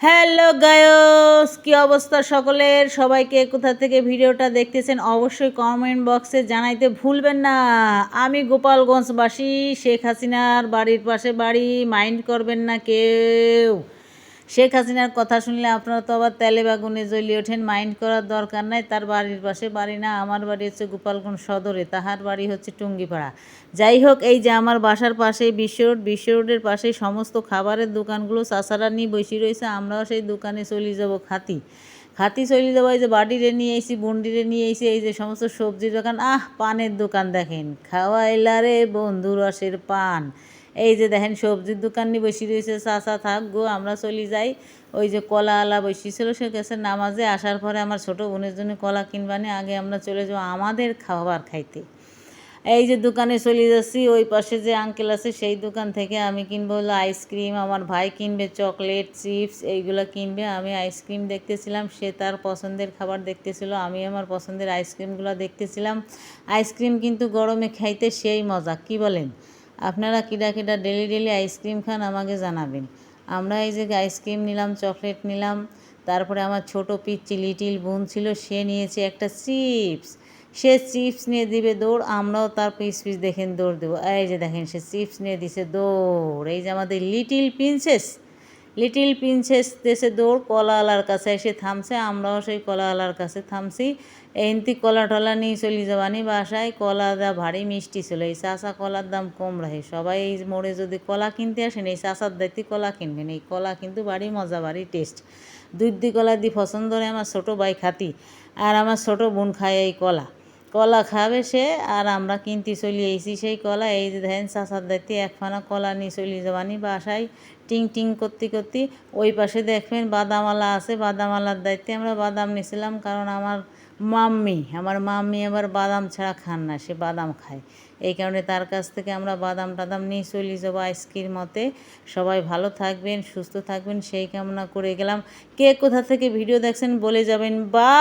Hello গায়স, কি অবস্থা সকলের? সবাইকে কোথা থেকে ভিডিওটা দেখতেছেন অবশ্যই কমেন্ট বক্সে জানাইতে ভুলবেন না। আমি গোপালগঞ্জবাসী, শেখ হাসিনার বাড়ির পাশে বাড়ি, মাইন্ড করবেন না কেউ। শেখ হাসিনার কথা শুনলে আপনারা তো আবার তেলে বাগুনে জ্বলে ওঠেন, মাইন্ড করার দরকার নাই। তার বাড়ির পাশে বাড়ি না, আমার বাড়ি হচ্ছে গোপালগঞ্জ সদরে, তাহার বাড়ি হচ্ছে টুঙ্গিপাড়া। যাই হোক, এই যে আমার বাসার পাশেই বিশ্ব রোডের পাশেই সমস্ত খাবারের দোকানগুলো চাচারা নিয়ে বসে রয়েছে। আমরাও সেই দোকানে চলে যাব খাতি চলে যাবো। এই যে বাড়িরে নিয়ে এসি, বন্ডিরে নিয়ে এসি, এই যে সমস্ত সবজির দোকান, পানের দোকান দেখেন, খাওয়াইলারে বন্ধু রসের পান। এই যে দেখেন সবজির দোকান নিয়ে বসে রয়েছে চাচা। থাক গো, আমরা চলে যাই। ওই যে কলা আলা বসেছিল, সে গেছে নামাজে, আসার পরে আমার ছোটো বোনের জন্য কলা কিনবানি, আগে আমরা চলে যাবো আমাদের খাবার খাইতে। এই যে দোকানে চলে যাচ্ছি, ওই পাশে যে আঙ্কেল আছে সেই দোকান থেকে আমি কিনবো হলো আইসক্রিম, আমার ভাই কিনবে চকলেট চিপস, এইগুলো কিনবে। আমি আইসক্রিম দেখতেছিলাম, সে তার পছন্দের খাবার দেখতেছিল, আমি আমার পছন্দের আইসক্রিমগুলো দেখতেছিলাম। আইসক্রিম কিন্তু গরমে খাইতে সেই মজা, কি বলেন? আপনারা কিডা কিডা ডেলি আইসক্রিম খান আমাকে জানাবেন। আমরা এই যে আইসক্রিম নিলাম, চকলেট নিলাম, তারপরে আমার ছোট পিচ্চি লিটিল বোন ছিল, সে নিয়েছে একটা চিপস। সে চিপস নিয়ে দিবে দৌড়, আমরাও তার পিস দেখেন দৌড় দেবো। এই যে দেখেন সে চিপস নিয়ে দিছে দৌড়। এই যে আমাদের লিটিল প্রিন্সেস দেশে দৌড়, কলাওয়ালার কাছে এসে থামছে, আমরাও সেই কলাওয়ালার কাছে থামছি। এনতি কলা টলা নিয়ে চলে যাবানি বাসায়। কলা দা ভারী মিষ্টি ছিল, এই চাচা কলার দাম কম রাখে। সবাই এই মোড়ে যদি কলা কিনতে আসেন, এই চাচার দায়িত্বে কলা কিনবেন। এই কলা কিন্তু ভারী মজা, ভারী টেস্ট। দুধ কলা দিয়ে পছন্দ করে আমার ছোটো ভাই খাতি, আর আমার ছোটো বোন খায় এই কলা খাবে সে, আর আমরা কিনতে চলে এসেছি সেই কলা। এই যে দেখেন চাচার দায়িত্বে একখানা কলা নিয়ে চলে যাবানি বাসায়। টিং টিং করতে ওই পাশে দেখবেন বাদামালা আছে, বাদামালার দায়িত্বে আমরা বাদাম নিয়েছিলাম, কারণ আমার মাম্মি আবার বাদাম ছাড়া খান না, সে বাদাম খায়। এই কারণে তার কাছ থেকে আমরা বাদাম টাদাম নিয়ে চলে যাবো আইসক্রিম মতে। সবাই ভালো থাকবেন, সুস্থ থাকবেন, সেই কামনা করে গেলাম। কে কোথা থেকে ভিডিও দেখছেন বলে যাবেন। বা